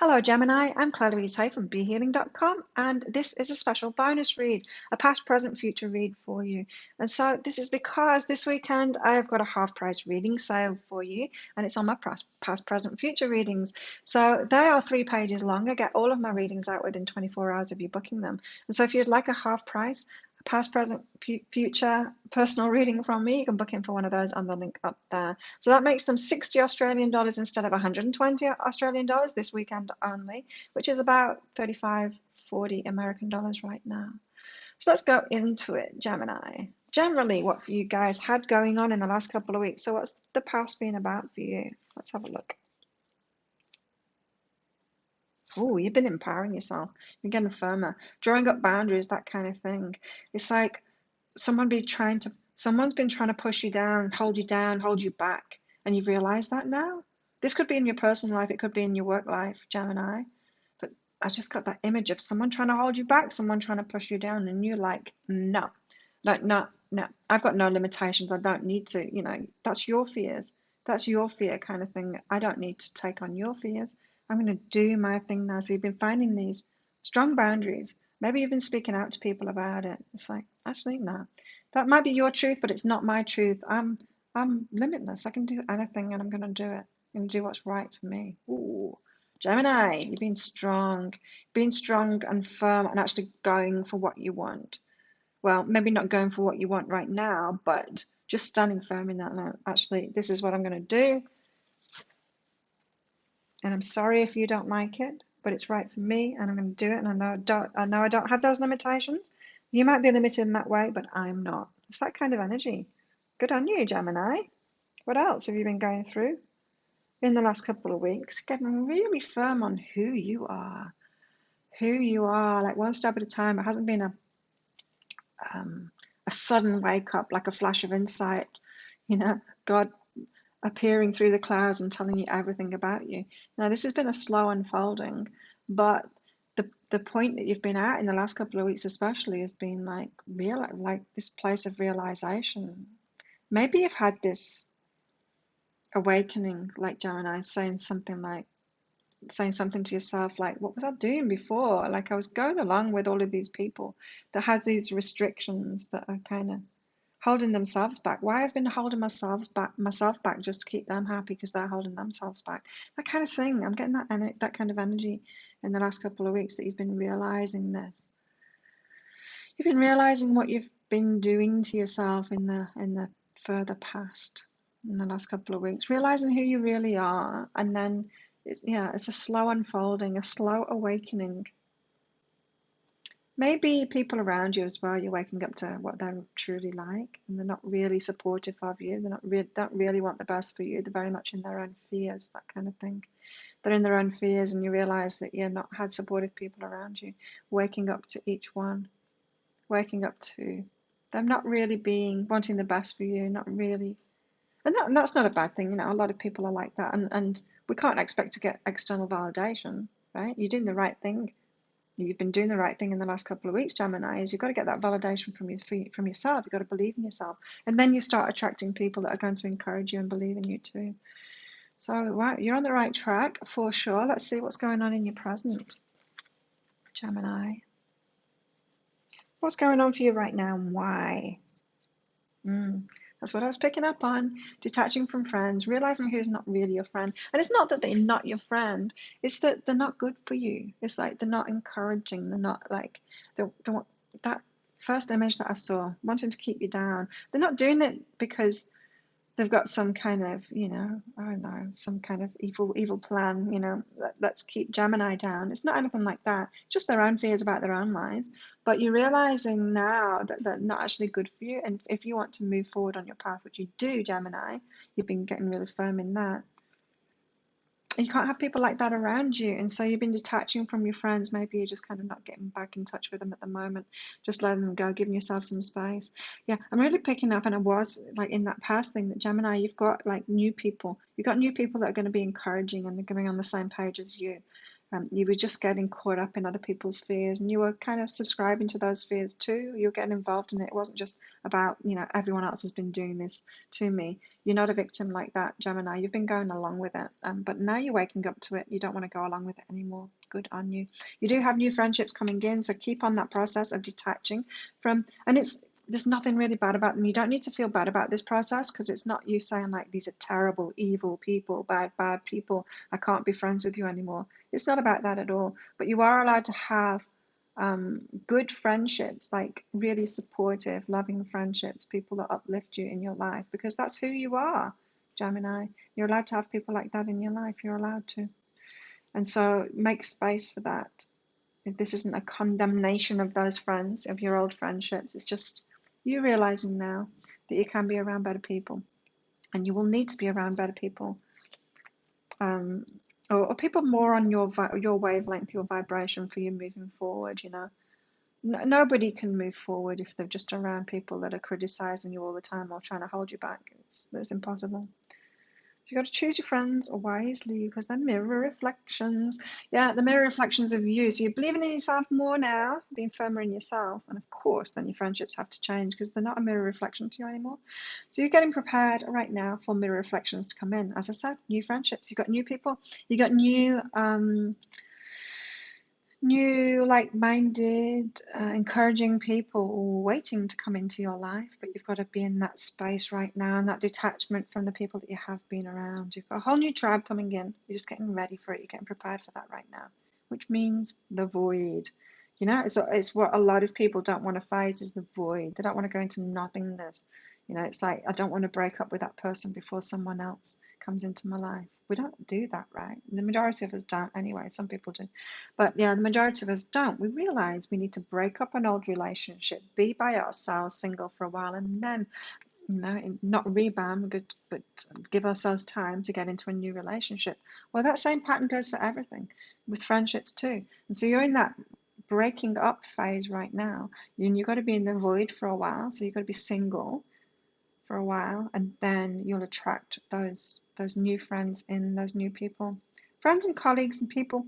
Hello, Gemini. I'm Claire Louise Hay from BeHealing.com, and this is a special bonus read, a past, present, future read for you. And so this is because this weekend I've got a half-price reading sale for you, and it's on my past, present, future readings. So they are 3 pages long. I get all of my readings out within 24 hours of you booking them. And so if you'd like a half price, past, present, future personal reading from me, you can book in for one of those on the link up there. So that makes them 60 Australian dollars instead of 120 Australian dollars this weekend only, which is about 35, 40 American dollars right now. So let's go into it, Gemini. Generally, what you guys had going on in the last couple of weeks. So what's the past been about for you? Let's have a look. Oh, you've been empowering yourself. You're getting firmer, drawing up boundaries, that kind of thing. It's like someone's been trying to push you down, hold you back, and you've realized that now. This could be in your personal life, it could be in your work life, Gemini. But I just got that image of someone trying to hold you back, someone trying to push you down, and you're like, no, like, no, no, I've got no limitations. I don't need to, that's your fears. That's your fear kind of thing. I don't need to take on your fears. I'm going to do my thing now. So you've been finding these strong boundaries. Maybe you've been speaking out to people about it. It's like, actually, no. That might be your truth, but it's not my truth. I'm limitless. I can do anything, and I'm going to do it. I'm going to do what's right for me. Ooh, Gemini, you've been strong. Being strong and firm and actually going for what you want. Well, maybe not going for what you want right now, but just standing firm in that. No, actually, this is what I'm going to do. And I'm sorry if you don't like it, but it's right for me, and I'm going to do it. And I know I don't have those limitations. You might be limited in that way, but I'm not. It's that kind of energy. Good on you, Gemini. What else have you been going through in the last couple of weeks? Getting really firm on who you are. Who you are, like one step at a time. It hasn't been a sudden wake up, like a flash of insight. God appearing through the clouds and telling you everything about you. Now, this has been a slow unfolding, but the point that you've been at in the last couple of weeks especially has been like this place of realization. Maybe you've had this awakening, like Gemini, saying something to yourself like, what was I doing before? Like I was going along with all of these people that has these restrictions that are kind of holding themselves back. Why I've been holding myself back just to keep them happy because they're holding themselves back. That kind of thing. I'm getting that kind of energy in the last couple of weeks that you've been realizing this. You've been realizing what you've been doing to yourself in the further past in the last couple of weeks, realizing who you really are, and then it's a slow unfolding, a slow awakening. Maybe people around you as well, you're waking up to what they're truly like, and they're not really supportive of you. Don't really want the best for you. They're very much in their own fears, that kind of thing. They're in their own fears, and you realize that you're not had supportive people around you. Waking up to each one, waking up to them not really wanting the best for you, not really. And that's not a bad thing. A lot of people are like that, and we can't expect to get external validation, right? You're doing the right thing. You've been doing the right thing in the last couple of weeks, Gemini, is you've got to get that validation from yourself. You've got to believe in yourself. And then you start attracting people that are going to encourage you and believe in you too. So, right, you're on the right track for sure. Let's see what's going on in your present, Gemini. What's going on for you right now and why? That's what I was picking up on. Detaching from friends, realizing who's not really your friend. And it's not that they're not your friend, it's that they're not good for you. It's like they're not encouraging. They're not like, that first image that I saw, wanting to keep you down. They're not doing it because they've got some kind of, I don't know, some kind of evil plan, let's keep Gemini down. It's not anything like that. It's just their own fears about their own lives. But you're realizing now that they're not actually good for you. And if you want to move forward on your path, which you do, Gemini, you've been getting really firm in that. You can't have people like that around you, and so you've been detaching from your friends. Maybe you're just kind of not getting back in touch with them at the moment, just letting them go, giving yourself some space. Yeah, I'm really picking up, and I was like in that past thing that Gemini, you've got like new people. You've got new people that are going to be encouraging and they're going on the same page as you. You were just getting caught up in other people's fears, and you were kind of subscribing to those fears too. You're getting involved in it. It wasn't just about, everyone else has been doing this to me. You're not a victim like that, Gemini. You've been going along with it, but now you're waking up to it. You don't want to go along with it anymore. Good on you. You do have new friendships coming in, so keep on that process of detaching from, and there's nothing really bad about them. You don't need to feel bad about this process, because it's not you saying like these are terrible, evil people, bad people. I can't be friends with you anymore. It's not about that at all. But you are allowed to have good friendships, like really supportive, loving friendships, people that uplift you in your life, because that's who you are, Gemini. You're allowed to have people like that in your life. You're allowed to. And so make space for that. This isn't a condemnation of those friends, of your old friendships. It's just you realizing now that you can be around better people, and you will need to be around better people, or people more on your wavelength, your vibration, for you moving forward. Nobody can move forward if they're just around people that are criticizing you all the time or trying to hold you back. It's impossible. You got to choose your friends wisely, because they're mirror reflections. Yeah, the mirror reflections of you. So you're believing in yourself more now, being firmer in yourself. And of course, then your friendships have to change, because they're not a mirror reflection to you anymore. So you're getting prepared right now for mirror reflections to come in. As I said, new friendships. You've got new people. You got new like-minded, encouraging people waiting to come into your life, but you've got to be in that space right now, and that detachment from the people that you have been around. You've got a whole new tribe coming in. You're just getting ready for it. You're getting prepared for that right now, which means the void. It's what a lot of people don't want to face, is the void. They don't want to go into nothingness. It's like, I don't want to break up with that person before someone else comes into my life. We don't do that, right? The majority of us don't anyway. Some people do. But yeah, the majority of us don't. We realize we need to break up an old relationship, be by ourselves, single for a while, and then, not rebound, but give ourselves time to get into a new relationship. Well, that same pattern goes for everything, with friendships too. And so you're in that breaking up phase right now. And you've got to be in the void for a while. So you've got to be single for a while, and then you'll attract those new friends in, those new people, friends and colleagues and people,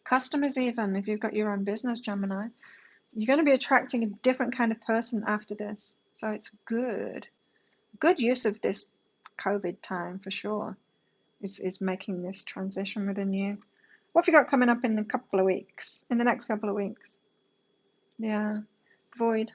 customers. Even if you've got your own business, Gemini, you're going to be attracting a different kind of person after this. So it's good use of this COVID time, for sure, is making this transition within you. What have you got coming up in the next couple of weeks? Yeah, void.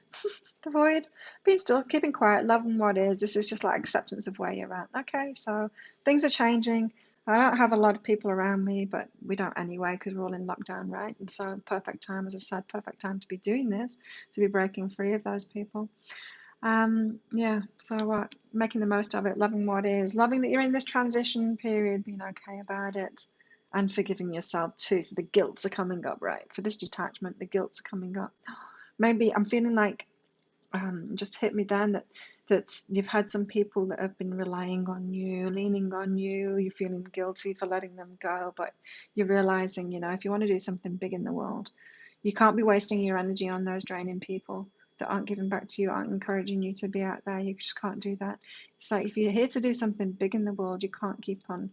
The void, being still, keeping quiet, loving what is. This is just like acceptance of where you're at. Okay, so things are changing. I don't have a lot of people around me, but we don't anyway, because we're all in lockdown, right? And so perfect time, as I said, perfect time to be doing this, to be breaking free of those people. Yeah, so what? Making the most of it, loving what is, loving that you're in this transition period, being okay about it, and forgiving yourself too. So the guilts are coming up, right? For this detachment, the guilts are coming up. Maybe I'm feeling like, just hit me down that you've had some people that have been relying on you, leaning on you. You're feeling guilty for letting them go, but you're realizing, if you want to do something big in the world, you can't be wasting your energy on those draining people that aren't giving back to you, aren't encouraging you to be out there. You just can't do that. It's like, if you're here to do something big in the world, you can't keep on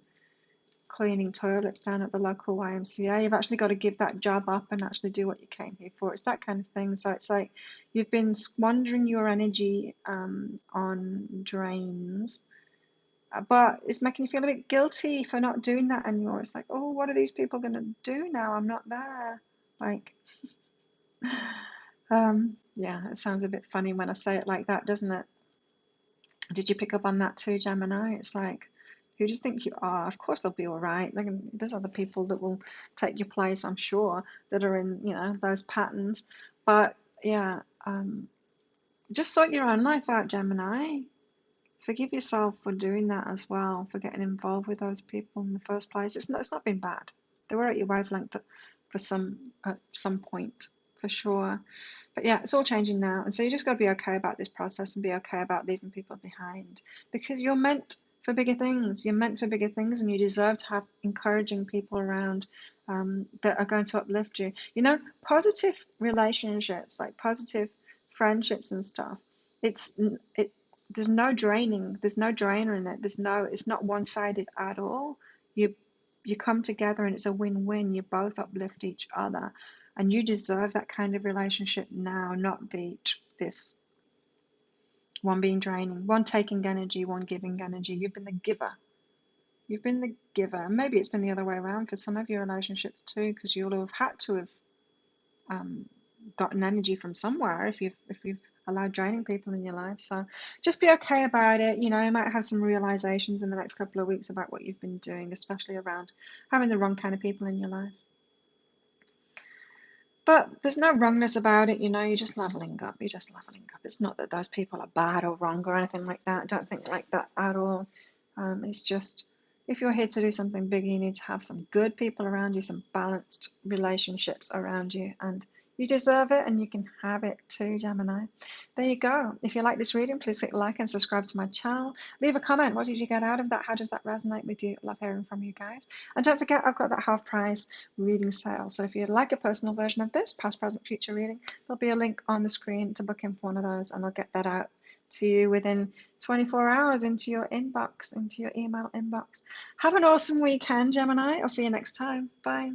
cleaning toilets down at the local YMCA. You've actually got to give that job up and actually do what you came here for. It's that kind of thing. So it's like you've been squandering your energy on drains, but it's making you feel a bit guilty for not doing that anymore. It's like, oh, what are these people going to do now? I'm not there. Like, yeah, it sounds a bit funny when I say it like that, doesn't it? Did you pick up on that too, Gemini? It's like, who do you think you are? Of course they'll be all right. There's other people that will take your place, I'm sure, that are in, those patterns. But yeah, just sort your own life out, Gemini. Forgive yourself for doing that as well, for getting involved with those people in the first place. It's not been bad. They were at your wavelength at some point, for sure. But yeah, it's all changing now. And so you just got to be okay about this process and be okay about leaving people behind, because you're meant for bigger things. You're meant for bigger things, and you deserve to have encouraging people around that are going to uplift you. Positive relationships, like positive friendships and stuff. There's no draining. There's no drainer in it. It's not one-sided at all. You come together and it's a win-win. You both uplift each other. And you deserve that kind of relationship now, not this one being draining, one taking energy, one giving energy. You've been the giver. You've been the giver. Maybe it's been the other way around for some of your relationships too, because you'll have had to have gotten energy from somewhere if you've allowed draining people in your life. So just be okay about it. You know, you might have some realizations in the next couple of weeks about what you've been doing, especially around having the wrong kind of people in your life. But there's no wrongness about it, you know, you're just leveling up. You're just leveling up. It's not that those people are bad or wrong or anything like that. Don't think like that at all. It's just if you're here to do something big, you need to have some good people around you, some balanced relationships around you, and you deserve it and you can have it too, Gemini. There you go. If you like this reading, please click like and subscribe to my channel. Leave a comment. What did you get out of that? How does that resonate with you? Love hearing from you guys. And don't forget, I've got that half price reading sale. So if you'd like a personal version of this, past, present, future reading, there'll be a link on the screen to book in for one of those, and I'll get that out to you within 24 hours into your inbox, into your email inbox. Have an awesome weekend, Gemini. I'll see you next time. Bye.